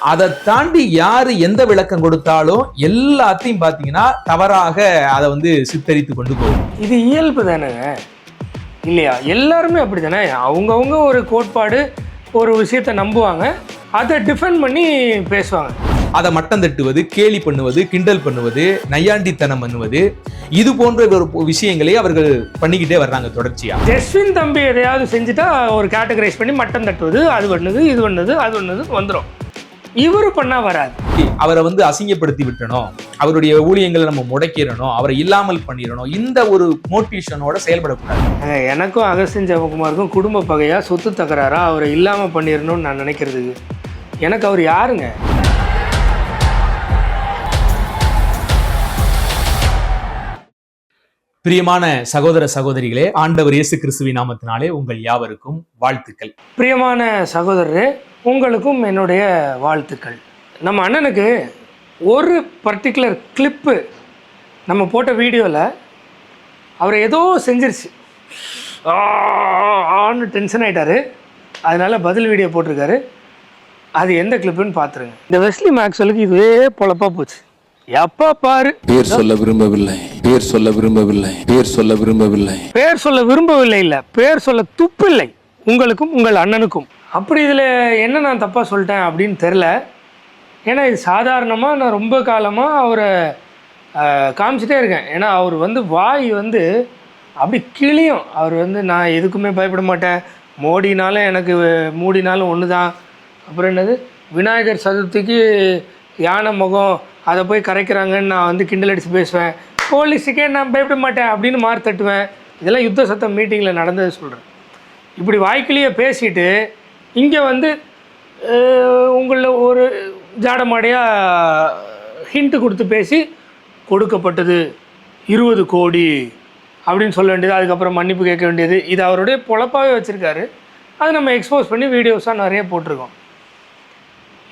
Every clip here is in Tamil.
அதை தாண்டி யாரு எந்த விளக்கம் கொடுத்தாலும் எல்லாத்தையும் பாத்தீங்கன்னா தவறாக அதை வந்து சித்தரித்து கொண்டு போகும். இது இயல்பு தானேங்க, இல்லையா? எல்லாருமே அப்படி தானே. அவங்கவுங்க ஒரு கோட்பாடு, ஒரு விஷயத்தை நம்புவாங்க, அதை டிஃபெண்ட் பண்ணி பேசுவாங்க. அதை மட்டம் தட்டுவது, கேலி பண்ணுவது, கிண்டல் பண்ணுவது, நையாண்டித்தனம் பண்ணுவது, இது போன்ற ஒரு விஷயங்களை அவர்கள் பண்ணிக்கிட்டே வர்றாங்க தொடர்ச்சியா. ஜஸ்வின் தம்பி எதையாவது செஞ்சுட்டா ஒரு கேட்டகரைஸ் பண்ணி மட்டம் தட்டுவது, அது பண்ணுது, இது பண்ணுது, அது பண்ணுது வந்துடும். இவரு பண்ணா வராது. அவரை வந்து அசிங்கப்படுத்தி விட்டணும், அவருடைய ஊழியங்களை நம்ம முடக்கிடணும், அவரை இல்லாமல் பண்ணிடணும், இந்த ஒரு மோட்டிவேஷனோட செயல்படக்கூடாது. எனக்கும் அகஸ்டின் ஜெயக்குமாருக்கும் குடும்ப பகையா, சொத்து தகராறா, அவரை இல்லாம பண்ணிடணும்னு நான் நினைக்கிறதுக்கு எனக்கு அவர் யாருங்க? பிரியமான சகோதர சகோதரிகளே, ஆண்டவர் இயேசு கிறிஸ்துவின் நாமத்தினாலே உங்கள் யாவருக்கும் வாழ்த்துக்கள். பிரியமான சகோதரரே, உங்களுக்கும் என்னுடைய வாழ்த்துக்கள். நம்ம அண்ணனுக்கு ஒரு பர்டிகுலர் கிளிப்பு நம்ம போட்ட வீடியோவில் அவர் ஏதோ செஞ்சிருச்சு, ஆன்னு டென்ஷன் ஆகிட்டாரு. அதனால் பதில் வீடியோ போட்டிருக்காரு. அது எந்த கிளிப்புன்னு பார்த்துருங்க. இந்த வெஸ்லி மேக்ஸ்வெலுக்கு இதுவே பொழப்பா போச்சு. எப்ப பாரு பேர் சொல்ல விரும்பவில்லை, பேர் சொல்ல விரும்பவில்லை, பேர் சொல்ல விரும்பவில்லை, பேர் சொல்ல விரும்பவில்லை, இல்லை பேர் சொல்ல துப்பில்லை உங்களுக்கும் உங்கள் அண்ணனுக்கும். அப்படி இதில் என்ன நான் தப்பாக சொல்லிட்டேன் அப்படின்னு தெரில. ஏன்னா இது சாதாரணமாக நான் ரொம்ப காலமாக அவரை காமிச்சிட்டே இருக்கேன். ஏன்னா அவர் வந்து வாய் வந்து அப்படி கிளியும். அவர் வந்து நான் எதுக்குமே பயப்பட மாட்டேன், மோடினாலும் எனக்கு மூடினாலும் ஒன்று தான். அப்புறம் என்னது, விநாயகர் சதுர்த்திக்கு யானை முகம் அதை போய் கரைக்கிறாங்கன்னு நான் வந்து கிண்டல் அடித்து பேசுவேன், போலீஸுக்கே நான் பயப்பட மாட்டேன் அப்படின்னு மாறு தட்டுவேன். இதெல்லாம் யுத்த சத்தம் மீட்டிங்கில் நடந்தது சொல்கிறேன். இப்படி வாய்க்கிலேயே பேசிட்டு இங்கே வந்து உங்களில் ஒரு ஜாடமாடையாக ஹிண்ட்டு கொடுத்து பேசி கொடுக்கப்பட்டது 20 கோடி அப்படின்னு சொல்ல வேண்டியது, அதுக்கப்புறம் மன்னிப்பு கேட்க வேண்டியது, இது அவருடைய பொழப்பாகவே வச்சுருக்காரு. அதை நம்ம எக்ஸ்போஸ் பண்ணி வீடியோஸாக நிறைய போட்டிருக்கோம்.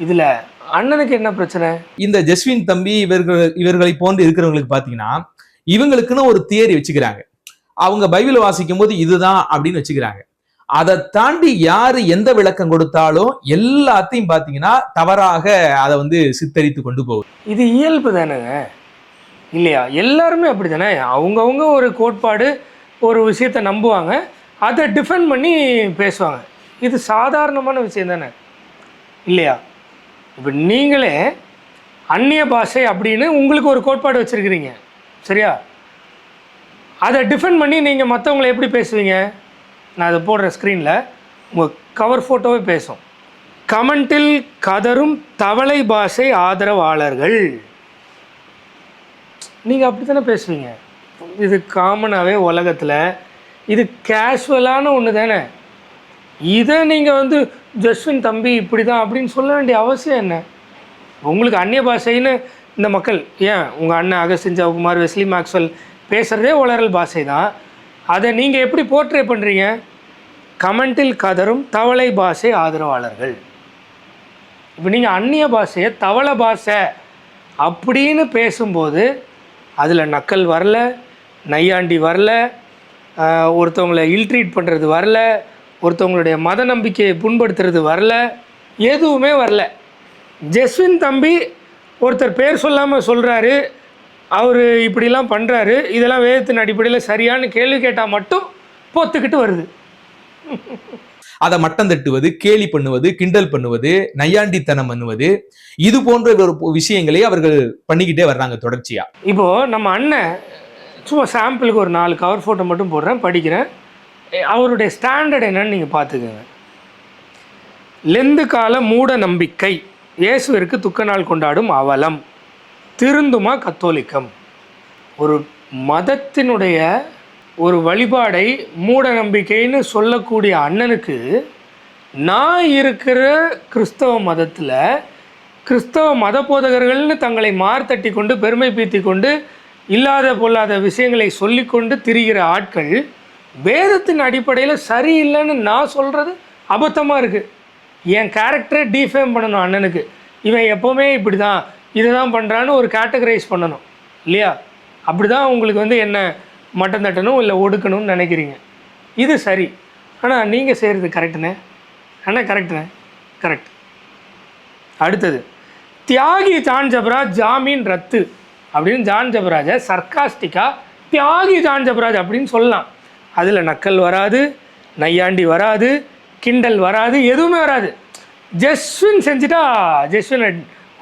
இதில் அண்ணனுக்கு என்ன பிரச்சனை? இந்த ஜஸ்வின் தம்பி இவர்களை போன்று இருக்கிறவங்களுக்கு பார்த்தீங்கன்னா இவங்களுக்குன்னு ஒரு தியரி வச்சுக்கிறாங்க. அவங்க பைபிள் வாசிக்கும் போது இதுதான் அப்படின்னு வச்சுக்கிறாங்க. அதை தாண்டி யாரு எந்த விளக்கம் கொடுத்தாலும் எல்லாத்தையும் பார்த்தீங்கன்னா தவறாக அதை வந்து சித்தரித்து கொண்டு போகுது. இது இயல்பு தானேங்க, இல்லையா? எல்லாருமே அப்படி தானே. அவங்கவுங்க ஒரு கோட்பாடு, ஒரு விஷயத்தை நம்புவாங்க, அதை டிஃபெண்ட் பண்ணி பேசுவாங்க. இது சாதாரணமான விஷயம் தானே, இல்லையா? இப்போ நீங்களே அந்நிய பாஷை அப்படின்னு உங்களுக்கு ஒரு கோட்பாடு வச்சுருக்கிறீங்க, சரியா? அதை டிஃபெண்ட் பண்ணி நீங்கள் மற்றவங்களை எப்படி பேசுவீங்க? நான் அதை போடுற ஸ்க்ரீனில் உங்கள் கவர் ஃபோட்டோவே பேசும். கமெண்டில் கதரும் தவளை பாஷை ஆதரவாளர்கள், நீங்கள் அப்படி தானே பேசுவீங்க. இது காமனாகவே உலகத்தில் இது கேஷுவலான ஒன்று தானே. இதை நீங்கள் வந்து ஜஸ்வின் தம்பி இப்படி தான் அப்படின்னு சொல்ல வேண்டிய அவசியம் என்ன? உங்களுக்கு அந்நிய பாஷைன்னு இந்த மக்கள், ஏன் உங்கள் அண்ணன் அகஸ்டின் ஜெயக்குமார், வெஸ்லி மேக்ஸ்வெல் பேசுகிறதே உளறல் பாஷை தான். அதை நீங்கள் எப்படி போர்ட்ரே பண்ணுறீங்க? கமெண்டில் கதரும் தவளை பாஷை ஆதரவாளர்கள். இப்போ நீங்கள் அந்நிய பாஷையை தவளை பாஷை அப்படின்னு பேசும்போது அதில் நக்கல் வரல, நையாண்டி வரல, ஒருத்தவங்களை இல்ட்ரீட் பண்ணுறது வரல, ஒருத்தவங்களுடைய மத நம்பிக்கையை புண்படுத்துறது வரல, எதுவுமே வரல. ஜஸ்வின் தம்பி ஒருத்தர் பேர் சொல்லாமல் சொல்கிறாரு, அவர் இப்படிலாம் பண்ணுறாரு, இதெல்லாம் வேதத்தின் அடிப்படையில் சரியான கேள்வி கேட்டால் மட்டும் பொத்துக்கிட்டு வருது. அதை மட்டம் தட்டுவது, கேலி பண்ணுவது, கிண்டல் பண்ணுவது, நையாண்டித்தனம் பண்ணுவது, இது போன்ற ஒரு விஷயங்களை அவர்கள் பண்ணிக்கிட்டே வர்றாங்க தொடர்ச்சியா. இப்போது நம்ம அண்ணன் சும்மா சாம்பிளுக்கு ஒரு 4 கவர் ஃபோட்டோ மட்டும் போடுறேன், படிக்கிறேன். அவருடைய ஸ்டாண்டர்ட் என்னன்னு நீங்கள் பார்த்துக்கோங்க. லெந்து கால மூட நம்பிக்கை, இயேசுவிற்கு துக்க நாள் கொண்டாடும் அவலம், திருந்துமா கத்தோலிக்கம். ஒரு மதத்தினுடைய ஒரு வழிபாடை மூட நம்பிக்கைன்னு சொல்லக்கூடிய அண்ணனுக்கு நான் இருக்கிற கிறிஸ்தவ மதத்தில் கிறிஸ்தவ மத போதகர்கள்னு தங்களை மார்த்தட்டி கொண்டு பெருமை பீத்தி கொண்டு இல்லாத பொல்லாத விஷயங்களை சொல்லிக்கொண்டு திரிகிற ஆட்கள் வேதத்தின் அடிப்படையில் சரியில்லைன்னு நான் சொல்கிறது அபத்தமாக இருக்குது. என் கேரக்டரை டீஃபேம் பண்ணணும் அண்ணனுக்கு. இவன் எப்போவுமே இப்படி தான், இதை தான் பண்ணுறான்னு ஒரு கேட்டகரைஸ் பண்ணணும், இல்லையா? அப்படி தான் உங்களுக்கு வந்து என்ன மட்டம் தட்டணும் இல்லை ஒடுக்கணும்னு நினைக்கிறீங்க. இது சரி. ஆனால் நீங்கள் செய்கிறது கரெக்டுண்ணே. அண்ணா கரெக்டுண்ணே, கரெக்ட். அடுத்தது, தியாகி ஜான் ஜபராஜ் ஜாமீன் ரத்து அப்படின்னு ஜான் ஜபராஜை சர்க்காஸ்டிக்காக தியாகி ஜான் ஜபராஜ் அப்படின்னு சொல்லலாம். அதில் நக்கல் வராது, நையாண்டி வராது, கிண்டல் வராது, எதுவுமே வராது. ஜஸ்வின் செஞ்சுட்டா ஜஸ்வினை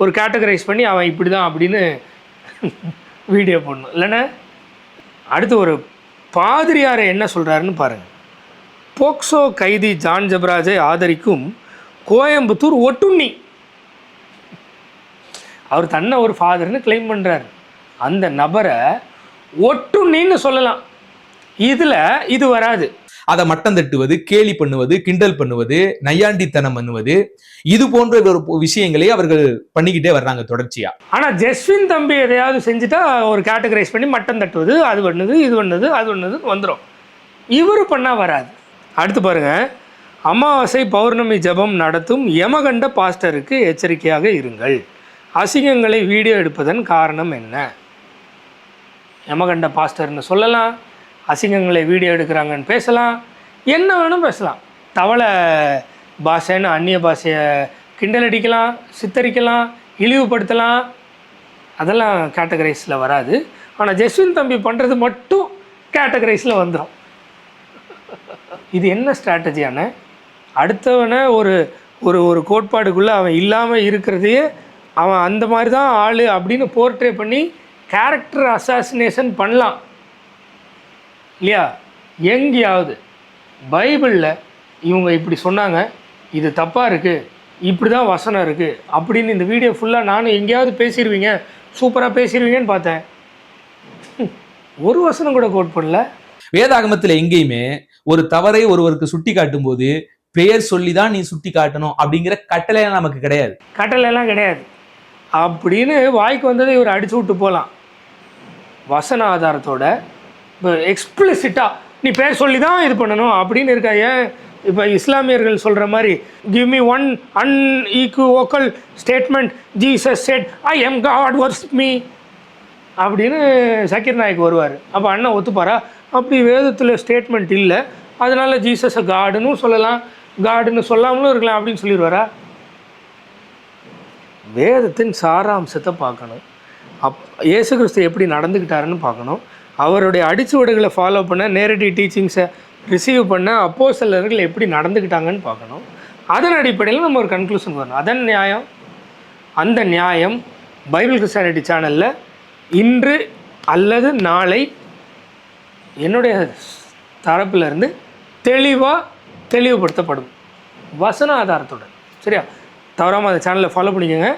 ஒரு கேட்டகரைஸ் பண்ணி அவன் இப்படி தான் அப்படின்னு வீடியோ போடணும் இல்லைன்னா. அடுத்து ஒரு பாதிரியாரை என்ன சொல்கிறாருன்னு பாருங்கள். போக்சோ கைதி ஜான் ஜபராஜை ஆதரிக்கும் கோயம்புத்தூர் ஒட்டுண்ணி. அவர் தன்னை ஒரு ஃபாதர்னு கிளைம் பண்ணுறாரு. அந்த நபரை ஒட்டுண்ணின்னு சொல்லலாம். இதில் இது வராது. அதை மட்டம் தட்டுவது, கேலி பண்ணுவது, கிண்டல் பண்ணுவது, நையாண்டித்தனம் பண்ணுவது, இது போன்ற ஒரு விஷயங்களே அவர்கள் பண்ணிக்கிட்டே வர்றாங்க தொடர்ச்சியா. ஆனா ஜஸ்வின் தம்பி எதையாவது செஞ்சுட்டா ஒரு கேட்டகரைஸ் பண்ணி மட்டம் தட்டுவது, அது பண்ணுது, இது பண்ணுது, அது பண்ணுது வந்துடும். இவர் பண்ணா வராது. அடுத்து பாருங்க, அமாவாசை பௌர்ணமி ஜபம் நடத்தும் யமகண்ட பாஸ்டருக்கு எச்சரிக்கையாக இருங்கள். அசிங்கங்களை வீடியோ எடுப்பதன் காரணம் என்ன? யமகண்ட பாஸ்டர்னு சொல்லலாம், அசிங்கங்களை வீடியோ எடுக்கிறாங்கன்னு பேசலாம், என்ன வேணும் பேசலாம். தவளை பாஷைன்னு அந்நிய பாஷையை கிண்டல் அடிக்கலாம், சித்தரிக்கலாம், இழிவுபடுத்தலாம், அதெல்லாம் கேட்டகரைஸில் வராது. ஆனால் ஜஸ்வின் தம்பி பண்ணுறது மட்டும் கேட்டகரைஸில் வந்துடும். இது என்ன ஸ்ட்ராட்டஜியான? அடுத்தவனை ஒரு ஒரு ஒரு கோட்பாடுக்குள்ளே அவன் இல்லாமல் இருக்கிறதையே அவன் அந்த மாதிரி தான் ஆள் அப்படின்னு போர்ட்ரே பண்ணி கேரக்டர் அசாசினேஷன் பண்ணலாம் இல்லையா? எங்கேயாவது பைபிளில் இவங்க இப்படி சொன்னாங்க, இது தப்பாக இருக்குது, இப்படி தான் வசனம் இருக்குது அப்படின்னு இந்த வீடியோ ஃபுல்லாக நானும் எங்கேயாவது பேசிடுவீங்க, சூப்பராக பேசிடுவீங்கன்னு பார்த்தேன். ஒரு வசனம் கூட கோட் பண்ணல. வேதாகமத்தில் எங்கேயுமே ஒரு தவறை ஒருவருக்கு சுட்டி காட்டும் போது பெயர் சொல்லி தான் நீ சுட்டி காட்டணும் அப்படிங்கிற கட்டளையெல்லாம் நமக்கு கிடையாது. கட்டளையெல்லாம் கிடையாது. அப்படின்னு வாய்க்கு வந்ததை இவர் அடிச்சு விட்டு போகலாம். வசன ஆதாரத்தோட இப்போ எக்ஸ்பிளிசிட்டாக நீ பேர் சொல்லி தான் இது பண்ணணும் அப்படின்னு இருக்கா? ஏன் இப்போ இஸ்லாமியர்கள் சொல்கிற மாதிரி give me one unequivocal statement, Jesus said I am God worship me அப்படின்னு சக்கீர் நாயக் வருவார். அப்போ அண்ணன் ஒத்துப்பாரா? அப்படி வேதத்தில் ஸ்டேட்மெண்ட் இல்லை, அதனால் ஜீசஸை காடுன்னு சொல்லலாம், காடுன்னு சொல்லாமலும் இருக்கலாம் அப்படின்னு சொல்லிடுவாரா? வேதத்தின் சாராம்சத்தை பார்க்கணும். இயேசு கிறிஸ்து எப்படி நடந்துக்கிட்டாருன்னு பார்க்கணும். அவருடைய அடிச்சுவடுகளை ஃபாலோ பண்ண, நேரடி டீச்சிங்ஸை ரிசீவ் பண்ண அப்போஸ்தலர்கள் எப்படி நடந்துக்கிட்டாங்கன்னு பார்க்கணும். அதன் அடிப்படையில் நம்ம ஒரு கன்க்ளூஷன் வரணும். அதன் நியாயம், அந்த நியாயம் பைபிள் கிறிஸ்டியானிட்டி சேனலில் இன்று அல்லது நாளை என்னுடைய தரப்பிலிருந்து தெளிவுபடுத்தப்படும் வசன ஆதாரத்துடன். சரியா? தவறாமல் அந்த சேனலை ஃபாலோ பண்ணிக்கோங்க,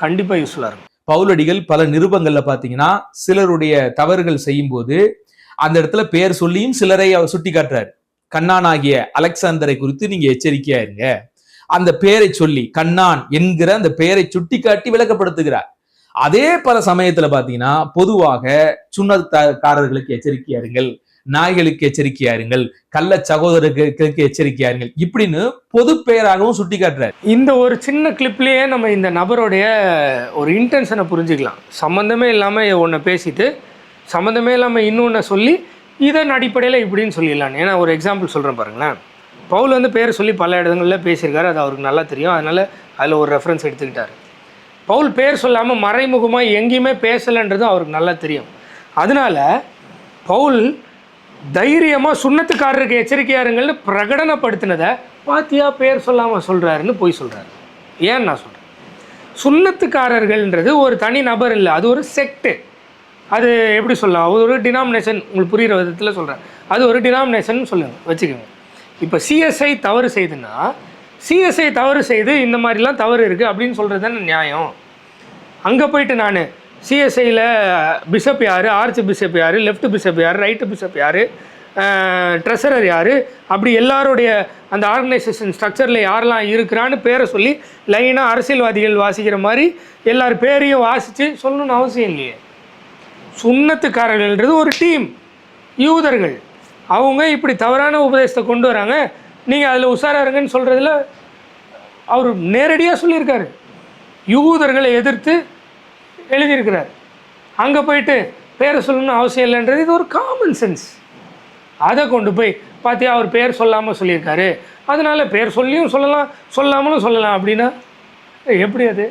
கண்டிப்பாக யூஸ்ஃபுல்லாக இருக்கும். பவுலடிகள் பல நிருபங்கள்ல பாத்தீங்கன்னா சிலருடைய தவறுகள் செய்யும் போது அந்த இடத்துல பெயர் சொல்லியும் சிலரை அவர் சுட்டி காட்டுறாரு. கண்ணானாகிய அலெக்சாந்தரை குறித்து நீங்க எச்சரிக்கையா இருங்க, அந்த பெயரை சொல்லி கண்ணான் என்கிற அந்த பெயரை சுட்டி காட்டி விளக்கப்படுத்துகிறார். அதே பல சமயத்துல பாத்தீங்கன்னா பொதுவாக சுண்ணக்காரர்களுக்கு எச்சரிக்கையா இருங்கள், நாய்களுக்கு எச்சரிக்கையா இருங்கள், கள்ள சகோதரர்களுக்கு எச்சரிக்கையா இருங்கள், இப்படின்னு பொது பெயராகவும் சுட்டி காட்டுறாரு. இந்த ஒரு சின்ன கிளிப்லயே நம்ம இந்த நபருடைய ஒரு இன்டென்ஷனை புரிஞ்சுக்கலாம். சம்மந்தமே இல்லாமல் ஒன்றை பேசிட்டு சம்மந்தமே இல்லாமல் இன்னொன்று சொல்லி இதன் அடிப்படையில் இப்படின்னு சொல்லிடலான்னு. ஏன்னா ஒரு எக்ஸாம்பிள் சொல்கிறேன் பாருங்களேன். பவுல் வந்து பேர் சொல்லி பல இடங்களில் பேசியிருக்காரு, அது அவருக்கு நல்லா தெரியும். அதனால் அதில் ஒரு ரெஃபரன்ஸ் எடுத்துக்கிட்டார். பவுல் பேர் சொல்லாமல் மறைமுகமாக எங்கேயுமே பேசலைன்றதும் அவருக்கு நல்லா தெரியும். அதனால் பவுல் தைரியமாக சுண்ணத்துக்காரருக்கு எச்சரிக்கையாருங்கள்னு பிரகடனப்படுத்தினதை பாத்தியா பேர் சொல்லாமல் சொல்கிறாருன்னு போய் சொல்கிறாரு. ஏன்னு நான் சொல்கிறேன், சுண்ணத்துக்காரர்கள்ன்றது ஒரு தனி நபர் இல்லை, அது ஒரு செக்டு. அது எப்படி சொல்லலாம், ஒரு டினாமினேஷன். உங்களுக்கு புரிகிற விதத்தில் சொல்கிறேன், அது ஒரு டினாமினேஷன் சொல்லுங்க வச்சுக்கோங்க. இப்போ சிஎஸ்ஐ தவறு செய்துன்னா சிஎஸ்ஐ தவறு செய்து இந்த மாதிரிலாம் தவறு இருக்குது அப்படின்னு சொல்கிறது தானே நியாயம். அங்கே போயிட்டு நான் சிஎஸ்ஐயில் பிஷப் யார், ஆர்ச் பிஷப் யார், லெஃப்ட் பிஷப் யார், ரைட்டு பிஷப் யார், ட்ரெஸரர் யார், அப்படி எல்லாருடைய அந்த ஆர்கனைசேஷன் ஸ்ட்ரக்சரில் யாரெல்லாம் இருக்கிறான்னு பேரை சொல்லி லைனாக அரசியல்வாதிகள் வாசிக்கிற மாதிரி எல்லார் பேரையும் வாசித்து சொல்லணும்னு அவசியம் இல்லையே. சுண்ணத்துக்காரர்கள்ன்றது ஒரு டீம், யூதர்கள். அவங்க இப்படி தவறான உபதேசத்தை கொண்டு வராங்க, நீங்கள் அதில் உஷாராருங்கன்னு சொல்கிறதுல அவர் நேரடியாக சொல்லியிருக்காரு. யூதர்களை எதிர்த்து எழுதியிருக்கிறார். அங்கே போயிட்டு பேரை சொல்லணும்னு அவசியம் இல்லைன்றது இது ஒரு காமன் சென்ஸ். அதை கொண்டு போய் பார்த்தியா அவர் பேர் சொல்லாமல் சொல்லியிருக்காரு, அதனால் பேர் சொல்லியும் சொல்லலாம் சொல்லாமலும் சொல்லலாம் அப்படின்னா எப்படி அது?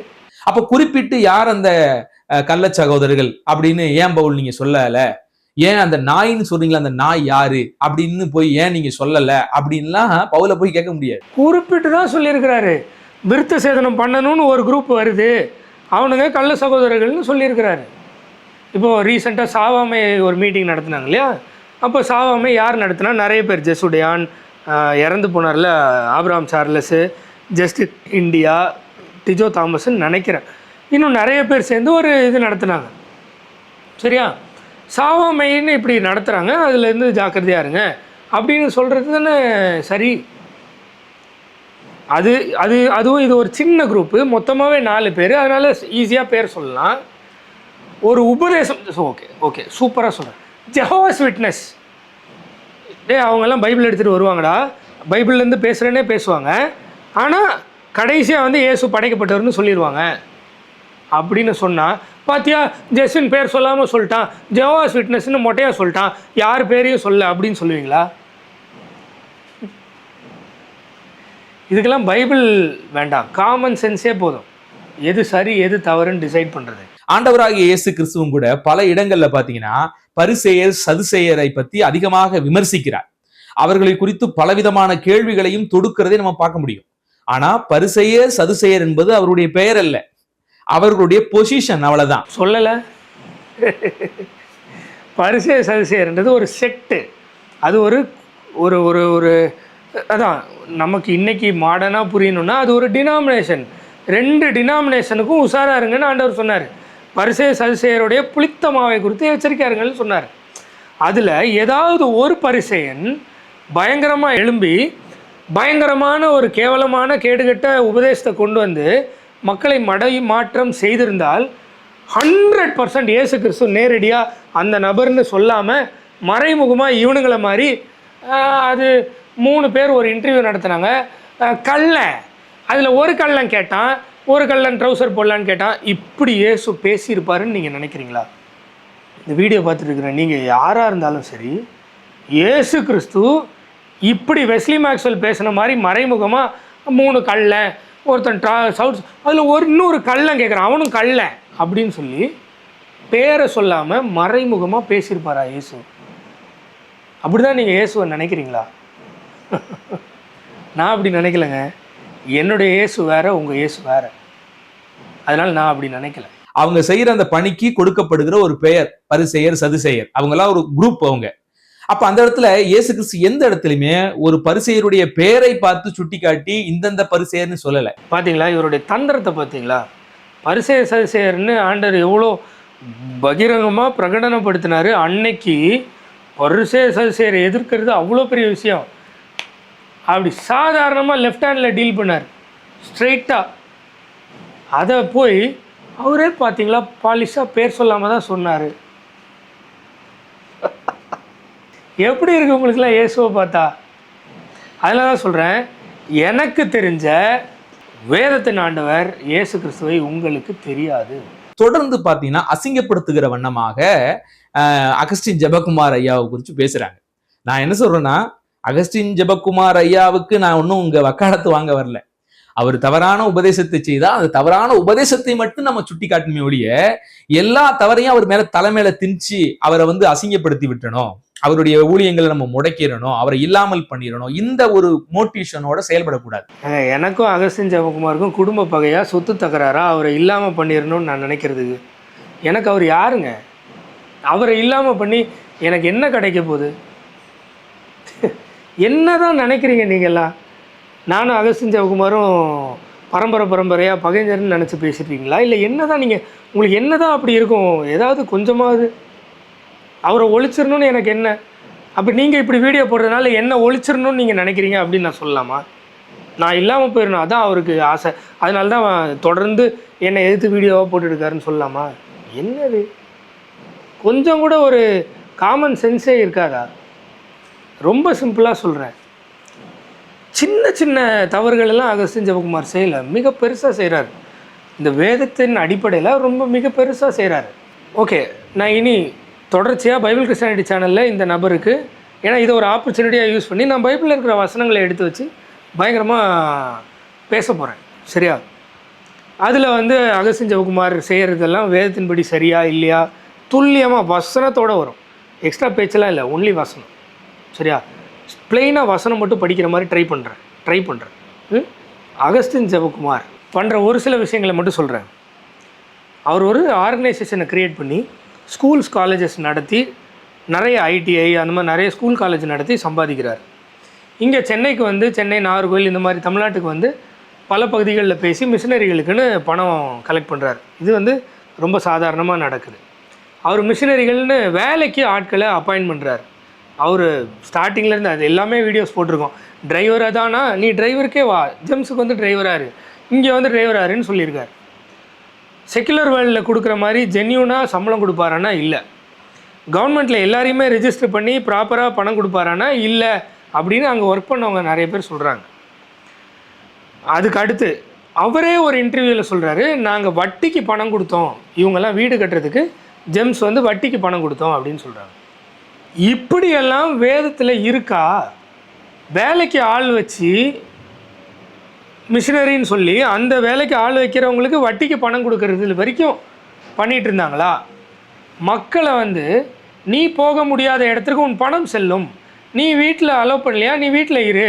அப்ப குறிப்பிட்டு யார் அந்த கள்ள சகோதரர்கள் அப்படின்னு ஏன் பவுல் நீங்க சொல்லல? ஏன் அந்த நாயின்னு சொல்றீங்களா, அந்த நாய் யாரு அப்படின்னு போய் ஏன் நீங்க சொல்லல அப்படின்லாம் பவுல போய் கேட்க முடியாது. குறிப்பிட்டு தான் சொல்லியிருக்கிறாரு. விருத்த சேதனம் பண்ணணும்னு ஒரு குரூப் வருது, அவனுங்க கள்ள சகோதரர்கள்னு சொல்லியிருக்கிறாரு. இப்போது ரீசெண்டாக சாவாமை ஒரு மீட்டிங் நடத்தினாங்க இல்லையா? அப்போ சாவாமை யார் நடத்தினா? நிறைய பேர், ஜெசுடையான், இறந்து போனார்ல Abraham Charles, just India, Tijo தாமஸ்ன்னு நினைக்கிறேன், இன்னும் நிறைய பேர் சேர்ந்து ஒரு இது நடத்துனாங்க. சரியா? சாவாமைன்னு இப்படி நடத்துகிறாங்க, அதுலேருந்து ஜாக்கிரதையாக இருங்க அப்படின்னு சொல்கிறது தானே சரி. அதுவும் இது ஒரு சின்ன குரூப்பு, மொத்தமாகவே 4 பேர், அதனால் ஈஸியாக பேர் சொல்லலாம். ஒரு உபதேசம், ஓகே சூப்பராக சொல்கிறேன். ஜெஹோவாஸ் விட்னஸ், அவங்கெல்லாம் பைபிள் எடுத்துகிட்டு வருவாங்கடா, பைபிள்லேருந்து பேசுகிறேன்னே பேசுவாங்க, ஆனால் கடைசியாக வந்து இயேசு படைக்கப்பட்டவர்னு சொல்லிடுவாங்க அப்படின்னு சொன்னால், பாத்தியா ஜெஸ்வின் பேர் சொல்லாமல் சொல்லிட்டான், ஜெஹோவாஸ் விட்னஸ்ன்னு மொட்டையாக சொல்லிட்டான், யார் பேரையும் சொல்ல அப்படின்னு சொல்லுவீங்களா? இதுக்கெல்லாம் பைபிள் வேண்டாம், காமன் சென்ஸே போதும். எது சரி எது தவறுன்னு டிசைட் பண்ணுறது. ஆண்டவராகிய இயேசு கிறிஸ்துவும் கூட பல இடங்கள்ல பாத்தீங்கன்னா பரிசேயர் சதுசேயரை பத்தி அதிகமாக விமர்சிக்கிறார். அவர்களை குறித்து பலவிதமான கேள்விகளையும் தொடுக்கிறதை நம்ம பார்க்க முடியும். ஆனா பரிசேயர் சதுசேயர் என்பது அவருடைய பெயர் அல்ல, அவர்களுடைய பொசிஷன், அவ்வளவுதான். சொல்லல. பரிசேயர் சதுசேயர்ன்றது ஒரு செக்ட், அது ஒரு ஒரு ஒரு ஒரு அதான் நமக்கு இன்னைக்கு மாடர்னாக புரியணும்னா அது ஒரு டினாமினேஷன். 2 டினாமினேஷனுக்கும் உஷாராக இருங்கன்னு ஆண்டவர் சொன்னார். பரிசேயர் சதுசேயருடைய புளித்த மாவை குறித்து எச்சரிக்கையாக இருங்கன்னு சொன்னார். அதில் ஏதாவது ஒரு பரிசேயன் பயங்கரமாக எழும்பி பயங்கரமான ஒரு கேவலமான கேடுகட்ட உபதேசத்தை கொண்டு வந்து மக்களை மாற்றம் செய்திருந்தால் 100% இயேசு கிறிஸ்து நேரடியாக அந்த நபர்னு சொல்லாமல் மறைமுகமாக இவனுங்களை மாதிரி அது 3 பேர் ஒரு இன்டர்வியூ நடத்துனாங்க, கள்ளன், அதில் ஒரு கள்ளன் கேட்டான், ஒரு கள்ளன் ட்ரௌசர் போடலான்னு கேட்டான், இப்படி இயேசு பேசியிருப்பாருன்னு நீங்கள் நினைக்கிறீங்களா? இந்த வீடியோ பார்த்துட்டு இருக்கிற நீங்கள் யாராக இருந்தாலும் சரி, இயேசு கிறிஸ்து இப்படி வெஸ்லி மேக்ஸ்வெல் பேசின மாதிரி மறைமுகமாக 3 கள்ளன், ஒருத்தன் சவுட்ஸ், அதில் இன்னொரு கள்ளன் கேட்குறான், அவனும் கள்ளன் அப்படின்னு சொல்லி பேரை சொல்லாமல் மறைமுகமாக பேசியிருப்பாரா இயேசு? அப்படி தான் நீங்கள் இயேசுவை நினைக்கிறீங்களா? நான் அப்படி நினைக்கலைங்க. என்னுடைய இயேசு வேற, உங்கள் இயேசு வேற, அதனால் நான் அப்படி நினைக்கல. அவங்க செய்கிற அந்த பணிக்கு கொடுக்கப்படுகிற ஒரு பெயர் பரிசேயர் சதுசேயர், அவங்கெல்லாம் ஒரு குரூப் அவங்க. அப்ப அந்த இடத்துல இயேசு கிறிஸ்து எந்த இடத்துலையுமே ஒரு பரிசேயருடைய பெயரை பார்த்து சுட்டி காட்டி இந்தந்த பரிசேயர்னு சொல்லலை. பார்த்தீங்களா இவருடைய தந்திரத்தை? பார்த்தீங்களா பரிசேயர் சதுசேயர்னு ஆண்டவர் எவ்வளோ பகிரங்கமாக பிரகடனப்படுத்தினார். அன்னைக்கு பரிசேயர் சதுசேயரை எதிர்க்கிறது அவ்வளோ பெரிய விஷயம். அப்படி சாதாரணமாக லெஃப்ட் ஹேண்டில் டீல் பண்ணார், ஸ்ட்ரெயிட்டாக. அதை போய் அவரே பார்த்தீங்களா பாலிஷாக பேர் சொல்லாமல் தான் சொன்னார். எப்படி இருக்கு உங்களுக்குலாம் இயேசுவை பார்த்தா? அதனால தான் சொல்கிறேன், எனக்கு தெரிஞ்ச வேதத்தின் ஆண்டவர் இயேசு கிறிஸ்துவை உங்களுக்கு தெரியாது. தொடர்ந்து பார்த்தீங்கன்னா அசிங்கப்படுத்துகிற வண்ணமாக அகஸ்டின் ஜெபக்குமார் ஐயாவை குறித்து பேசுகிறாங்க. நான் என்ன சொல்கிறேன்னா, அகஸ்டின் ஜெபக்குமார் ஐயாவுக்கு நான் ஒன்றும் உங்க வக்காலத்து வாங்க வரல. அவர் தவறான உபதேசத்தை செய்தால் அந்த தவறான உபதேசத்தை மட்டும் நம்ம சுட்டி காட்டணுமே ஒழிய எல்லா தவறையும் அவர் மேல தலைமையில திணிச்சு அவரை வந்து அசிங்கப்படுத்தி விட்டணும், அவருடைய ஊழியங்களை நம்ம முடக்கிடணும், அவரை இல்லாமல் பண்ணிடணும், இந்த ஒரு மோட்டிவேஷனோட செயல்படக்கூடாது. எனக்கும் அகஸ்டின் ஜெபக்குமாருக்கும் குடும்ப பகையா, சொத்து தகராறா, அவரை இல்லாமல் பண்ணிடணும்னு நான் நினைக்கிறதுக்கு எனக்கு அவர் யாருங்க? அவரை இல்லாமல் பண்ணி எனக்கு என்ன கிடைக்க போகுது? என்னதான் நினைக்கிறீங்க நீங்கள்லாம்? நானும் அகஸ்டின் ஜெபக்குமாரும் பரம்பரையாக பகைஞர்னு நினச்சி பேசிட்டீங்களா? இல்லை என்ன தான் நீங்கள், உங்களுக்கு என்ன தான் அப்படி இருக்கும்? ஏதாவது கொஞ்சமாவது அவரை ஒழிச்சிடணும்னு எனக்கு என்ன? அப்போ நீங்கள் இப்படி வீடியோ போடுறதுனால என்ன ஒழிச்சிடணும்னு நீங்கள் நினைக்கிறீங்க அப்படின்னு நான் சொல்லலாமா? நான் இல்லாமல் போயிடணும் அதான் அவருக்கு ஆசை, அதனால தான் தொடர்ந்து என்னை எதிர்த்து வீடியோவாக போட்டுருக்காருன்னு சொல்லலாமா? என்னது, கொஞ்சம் கூட ஒரு காமன் சென்ஸே இருக்காதா? ரொம்ப சிம்பிளாக சொல்கிறேன், சின்ன சின்ன தவறுகளெல்லாம் அகஸ்டின் ஜெபக்குமார் செய்யலை, மிக பெருசாக செய்கிறார். இந்த வேதத்தின் அடிப்படையில் ரொம்ப மிக பெருசாக செய்கிறாரு. ஓகே, நான் இனி தொடர்ச்சியாக பைபிள் கிறிஸ்டியானிட்டி சேனலில் இந்த நபருக்கு, ஏன்னா இதை ஒரு ஆப்பர்ச்சுனிட்டியாக யூஸ் பண்ணி நான் பைபிளில் இருக்கிற வசனங்களை எடுத்து வச்சு பயங்கரமாக பேச போகிறேன். சரியா? அதில் வந்து அகஸ்டின் ஜெபகுமார் செய்கிறதெல்லாம் வேதத்தின்படி சரியா இல்லையா துல்லியமாக வசனத்தோடு வரும். எக்ஸ்ட்ரா பேச்செல்லாம் இல்லை, ஒன்லி வசனம். சரியா? ப்ளெயினாக வசனம் மட்டும் படிக்கிற மாதிரி ட்ரை பண்ணுறேன். அகஸ்டின் ஜெபகுமார் பண்ணுற ஒரு சில விஷயங்களை மட்டும் சொல்கிறேன். அவர் ஒரு ஆர்கனைசேஷனை க்ரியேட் பண்ணி ஸ்கூல்ஸ் காலேஜஸ் நடத்தி நிறைய ஐடிஐ அந்த மாதிரி நிறைய ஸ்கூல் காலேஜ் நடத்தி சம்பாதிக்கிறார். இங்கே சென்னைக்கு வந்து சென்னை, நாகர்கோவில் இந்த மாதிரி தமிழ்நாட்டுக்கு வந்து பல பகுதிகளில் பேசி மிஷினரிகளுக்குன்னு பணம் கலெக்ட் பண்ணுறாரு. இது வந்து ரொம்ப சாதாரணமாக நடக்குது. அவர் மிஷினரிகள்னு வேலைக்கு ஆட்களை அப்பாயின்ட் பண்ணுறாரு. அவர் ஸ்டார்டிங்லேருந்து அது எல்லாமே வீடியோஸ் போட்டிருக்கோம். டிரைவராக தானா, நீ டிரைவருக்கே வா, ஜெம்ஸுக்கு வந்து டிரைவராரு, இங்கே வந்து டிரைவராருன்னு சொல்லியிருக்கார். செக்குலர் வேர்ல்டில் கொடுக்குற மாதிரி ஜென்யூனாக சம்பளம் கொடுப்பாரானா இல்லை. கவர்மெண்ட்டில் எல்லாரையுமே ரெஜிஸ்டர் பண்ணி ப்ராப்பராக பணம் கொடுப்பாரானா இல்லை அப்படின்னு அங்கே ஒர்க் பண்ணவங்க நிறைய பேர் சொல்கிறாங்க. அதுக்கு அடுத்து அவரே ஒரு இன்டர்வியூவில் சொல்கிறாரு, நாங்கள் வட்டிக்கு பணம் கொடுத்தோம், இவங்கெல்லாம் வீடு கட்டுறதுக்கு ஜெம்ஸ் வந்து வட்டிக்கு பணம் கொடுத்தோம் அப்படின்னு சொல்கிறாங்க. இப்படியெல்லாம் வேதத்தில் இருக்கா? வேலைக்கு ஆள் வச்சு மிஷினரின்னு சொல்லி அந்த வேலைக்கு ஆள் வைக்கிறவங்களுக்கு வட்டிக்கு பணம் கொடுக்கறது வரைக்கும் பண்ணிகிட்டு இருந்தாங்களா? மக்களை வந்து நீ போக முடியாத இடத்துக்கு உன் பணம் செல்லும், நீ வீட்டில் அலோவ் பண்ணலையா, நீ வீட்டில் இரு,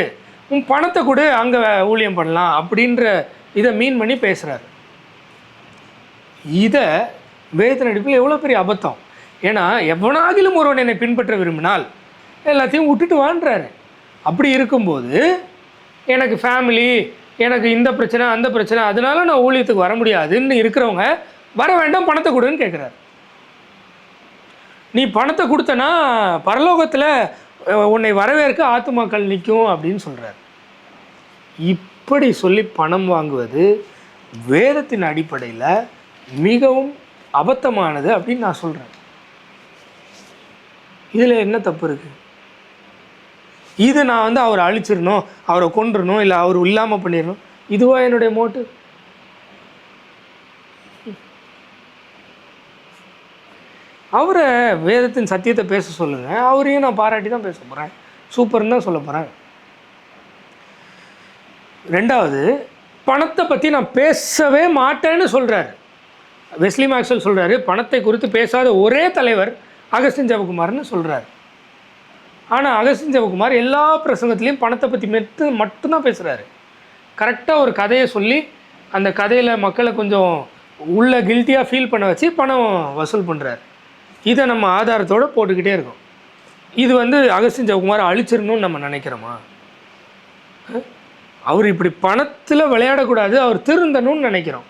உன் பணத்தை கூட அங்கே ஊழியம் பண்ணலாம் அப்படின்ற இதை மீன் பண்ணி பேசுகிறாரு. இதை வேதத்தின் அடிப்பில் எவ்வளோ பெரிய அபத்தம். ஏன்னா எவனாகிலும் ஒருவன் என்னை பின்பற்ற விரும்பினால் எல்லாத்தையும் விட்டுட்டு வாழ்கிறாரு. அப்படி இருக்கும்போது எனக்கு ஃபேமிலி, எனக்கு இந்த பிரச்சனை அந்த பிரச்சனை, அதனால நான் ஊழியத்துக்கு வர முடியாதுன்னு இருக்கிறவங்க வர வேண்டாம், பணத்தை கொடுன்னு கேட்குறாரு. நீ பணத்தை கொடுத்தனா பரலோகத்தில் உன்னை வரவேற்க ஆத்துமாக்கள் நிற்கும் அப்படின்னு சொல்கிறார். இப்படி சொல்லி பணம் வாங்குவது வேதத்தின் அடிப்படையில் மிகவும் அபத்தமானது அப்படின்னு நான் சொல்கிறேன். இதில் என்ன தப்பு இருக்குது? இது நான் வந்து அவரை அழிச்சிடணும், அவரை கொன்றணும், இல்லை அவர் இல்லாமல் பண்ணிடணும், இதுவா என்னுடைய மோட்டிவ்? அவரை வேதத்தின் சத்தியத்தை பேச சொல்லுங்கள், அவரையும் நான் பாராட்டி தான் பேச போகிறேன், சூப்பர்னு தான் சொல்ல போகிறேன். ரெண்டாவது, பணத்தை பற்றி நான் பேசவே மாட்டேன்னு சொல்கிறார் வெஸ்லி மேக்ஸ்வெல். சொல்கிறாரு பணத்தை குறித்து பேசாத ஒரே தலைவர் அகஸ்டின் ஜெபகுமார்னு சொல்கிறார். ஆனால் அகஸ்டின் ஜெபகுமார் எல்லா பிரசங்கத்துலேயும் பணத்தை பற்றி மட்டும்தான் பேசுகிறாரு. கரெக்டாக ஒரு கதையை சொல்லி அந்த கதையில் மக்களை கொஞ்சம் உள்ள கில்ட்டியாக ஃபீல் பண்ண வச்சு பணம் வசூல் பண்ணுறாரு. இதை நம்ம ஆதாரத்தோடு போட்டுக்கிட்டே இருக்கோம். இது வந்து அகஸ்டின் ஜெபகுமார் அழிச்சிடணும்னு நம்ம நினைக்கிறோமா? அவர் இப்படி பணத்தில் விளையாடக்கூடாது, அவர் திருந்தணும்னு நினைக்கிறோம்.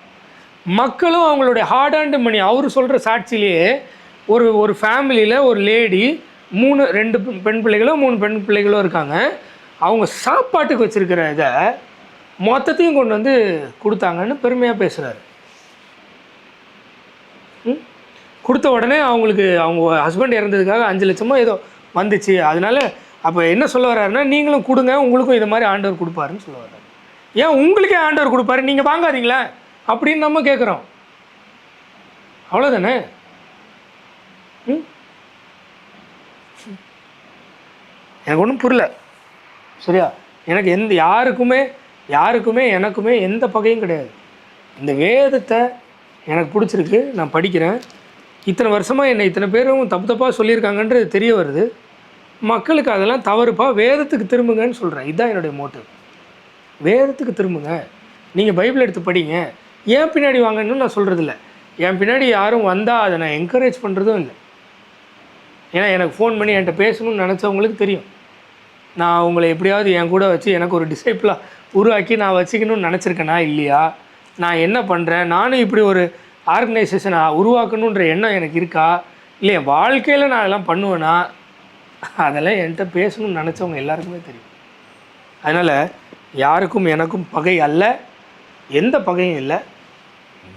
மக்களும் அவங்களுடைய ஹார்ட் அண்ட் மணி, அவர் சொல்கிற சாட்சியிலேயே ஒரு ஃபேமிலியில் ஒரு லேடி 2 பெண் பிள்ளைகளோ 3 பெண் பிள்ளைகளோ இருக்காங்க. அவங்க சாப்பாட்டுக்கு வச்சுருக்கிற இதை மொத்தத்தையும் கொண்டு வந்து கொடுத்தாங்கன்னு பெருமையாக பேசுகிறாரு. கொடுத்த உடனே அவங்களுக்கு அவங்க ஹஸ்பண்ட் இறந்ததுக்காக 5 லட்சமோ ஏதோ வந்துச்சு. அதனால் அப்போ என்ன சொல்ல வர்றாருன்னா, நீங்களும் கொடுங்க, உங்களுக்கும் இது மாதிரி ஆண்டவர் கொடுப்பாருன்னு சொல்ல வர்றாரு. ஏன் உங்களுக்கே ஆண்டவர் கொடுப்பாரு, நீங்கள் வாங்காதீங்களா அப்படின்னு நம்ம கேட்குறோம். அவ்வளோதானே? எனக்கு ஒன்றும் புரியல. சரியா? எனக்கு யாருக்குமே எனக்குமே எந்த பகையும் கிடையாது. இந்த வேதத்தை எனக்கு பிடிச்சிருக்கு, நான் படிக்கிறேன். இத்தனை வருஷமாக என்னை இத்தனை பேரும் தப்பாக சொல்லியிருக்காங்கன்றது தெரிய வருது. மக்களுக்கு அதெல்லாம் தவறுப்பா, வேதத்துக்கு திரும்புங்கன்னு சொல்கிறேன். இதுதான் என்னுடைய மோட்டிவ். வேதத்துக்கு திரும்புங்க, நீங்கள் பைபிள் எடுத்து படிங்க. ஏன் பின்னாடி வாங்கன்னு நான் சொல்கிறதில்ல. என் பின்னாடி யாரும் வந்தால் அதை நான் என்கரேஜ் பண்ணுறதும் இல்லை. ஏன்னா எனக்கு ஃபோன் பண்ணி என்கிட்ட பேசணும்னு நினச்சவங்களுக்கு தெரியும். நான் அவங்கள எப்படியாவது என் கூட வச்சு எனக்கு ஒரு டிசைப்பிளாக உருவாக்கி நான் வச்சுக்கணும்னு நினச்சிருக்கேனா இல்லையா? நான் என்ன பண்ணுறேன்? நானும் இப்படி ஒரு ஆர்கனைசேஷனை உருவாக்கணுன்ற எண்ணம் எனக்கு இருக்கா இல்லையா? வாழ்க்கையில் நான் அதெல்லாம் பண்ணுவேன்னா அதெல்லாம் என்கிட்ட பேசணும்னு நினச்சவங்க எல்லாருக்குமே தெரியும். அதனால் யாருக்கும் எனக்கும் பகை அல்ல, எந்த பகையும் இல்லை.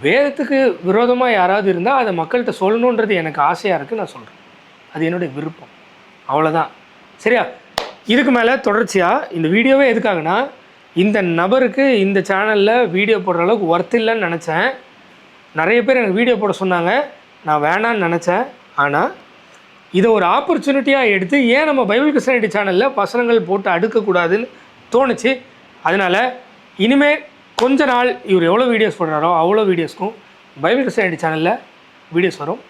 வேதத்துக்கு விரோதமாக யாராவது இருந்தால் அதை மக்கள்கிட்ட சொல்லணுன்றது எனக்கு ஆசையாக இருக்குது, நான் சொல்கிறேன். அது என்னுடைய விருப்பம், அவ்வளோதான். சரியா? இதுக்கு மேலே தொடர்ச்சியாக இந்த வீடியோவே எதுக்காகனா, இந்த நபருக்கு இந்த சேனலில் வீடியோ போடுற அளவுக்கு ஒர்த் இல்லைன்னு நினச்சேன். நிறைய பேர் எனக்கு வீடியோ போட சொன்னாங்க, நான் வேணான்னு நினச்சேன். ஆனால் இதை ஒரு ஆப்பர்ச்சுனிட்டியாக எடுத்து ஏன் நம்ம பைபிள் கிறிஸ்டியானிட்டி சேனலில் வசனங்கள் போட்டு அடுக்கக்கூடாதுன்னு தோணுச்சு. அதனால் இனிமேல் கொஞ்ச நாள் இவர் எவ்வளோ வீடியோஸ் போடுறாரோ அவ்வளோ வீடியோஸ்க்கும் பைபிள் கிறிஸ்டியானிட்டி சேனலில் வீடியோஸ் வரும்.